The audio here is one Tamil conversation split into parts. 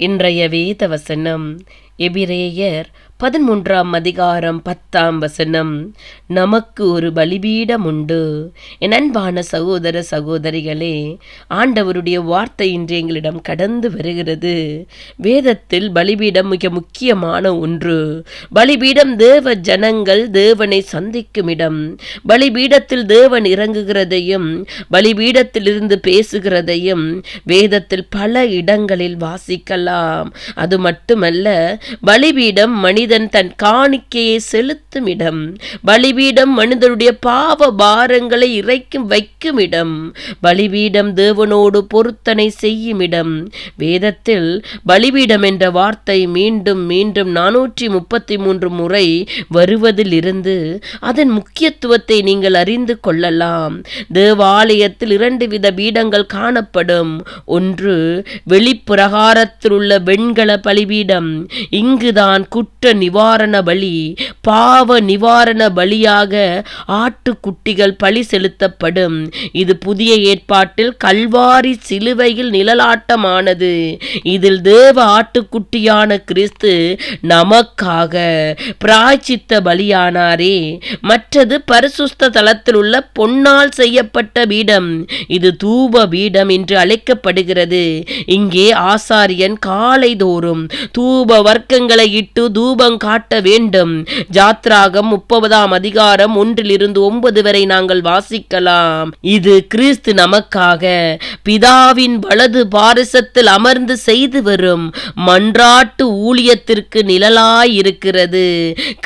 இன்றைய வேத வசனம் எபிரேயர் 13:10. நமக்கு ஒரு பலிபீடம் உண்டு. என் அன்பான சகோதர சகோதரிகளே, ஆண்டவருடைய வார்த்தை இன்று எங்களிடம் கடந்து வருகிறது. வேதத்தில் பலிபீடம் மிக முக்கியமான ஒன்று. பலிபீடம் தேவ ஜனங்கள் தேவனை சந்திக்கும் இடம். பலிபீடத்தில் தேவன் இறங்குகிறதையும் பலிபீடத்திலிருந்து பேசுகிறதையும் வேதத்தில் பல இடங்களில் வாசிக்கலாம். அது மட்டுமல்ல, பலிபீடம் மனிதன் தன் காணிக்கையை செலுத்தும் இடம். பலிபீடம் மனிதனுடைய பாவ பாரங்களை இறைக்கும் வைக்கும் இடம். பலிபீடம் தேவனோடு பொருத்தனை செய்யும் இடம். வேதத்தில் பலிபீடம் என்ற வார்த்தை மீண்டும் மீண்டும் 433 முறை வருவதிலிருந்து அதன் முக்கியத்துவத்தை நீங்கள் அறிந்து கொள்ளலாம். தேவாலயத்தில் 2 வித பீடங்கள் காணப்படும். ஒன்று வெளிப்பிரகாரத்தில் உள்ள வெண்கல பலிபீடம். இங்குதான் குற்ற நிவாரண பலி, பாவ நிவாரண பலியாக ஆட்டுக்குட்டிகள் பலி செலுத்தப்படும். இது புதிய ஏற்பாட்டில் கல்வாரி சிலுவையில் நிழலாட்டமானது. இதில் தேவ ஆட்டுக்குட்டியான கிறிஸ்து நமக்காக பிராயச்சித்த பலியானாரே. மற்றது பரிசுத்த தலத்தில் உள்ள பொன்னால் செய்யப்பட்ட பீடம். இது தூப பீடம் என்று அழைக்கப்படுகிறது. இங்கே ஆசாரியன் காலை தோறும் தூப வர்க்கங்களை இட்டு தூபம் காட்ட வேண்டும். ஜாத்ராகம் 30:1-9 வரை நாங்கள் வாசிக்கலாம். இது கிறிஸ்து நமக்காக பிதாவின் வலது பாரிசத்தில் அமர்ந்து செய்து வரும் மன்றாட்டு ஊழியத்திற்கு நிழலாயிருக்கிறது.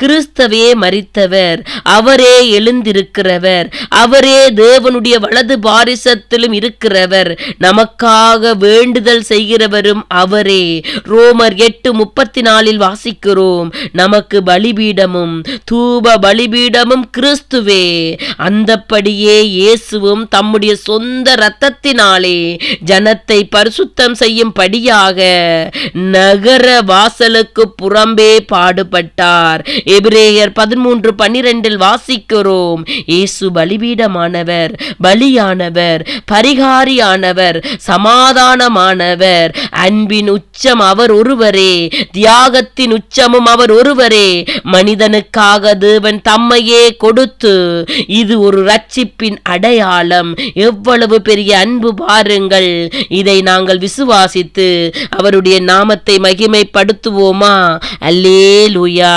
கிறிஸ்துவே மரித்தவர், அவரே எழுந்திருக்கிறவர், அவரே தேவனுடைய வலது பாரிசத்திலும் இருக்கிறவர், நமக்காக வேண்டுதல் செய்கிறவரும் அவரே. ரோமர் 8:34 வாசிக்கிறோம், நமக்கு பலிபீடமும் தூப பலிபீடமும் கிறிஸ்துவே. அந்தப்படியே இயேசுவும் தம்முடைய சொந்த இரத்தத்தினாலே ஜனத்தை பரிசுத்தம் செய்யும் படியாக நகர வாசலுக்கு புறம்பே பாடுபட்டார். எபிரேயர் 13:12 வாசிக்கிறோம், இயேசு பலிபீடமானவர், பலியானவர், பரிகாரியானவர், சமாதானமானவர். அன்பின் உச்சம் அவர் ஒருவரே, தியாகத்தின் உச்சமும் அவர் ஒருவரே. மனிதனுக்காக தேவன் தம்மையே கொடுத்து, இது ஒரு ரட்சிப்பின் அடையாளம். எவ்வளவு பெரிய அன்பு பாருங்கள். இதை நாங்கள் விசுவாசித்து அவருடைய நாமத்தை மகிமைப்படுத்துவோமா? அல்லேலூயா.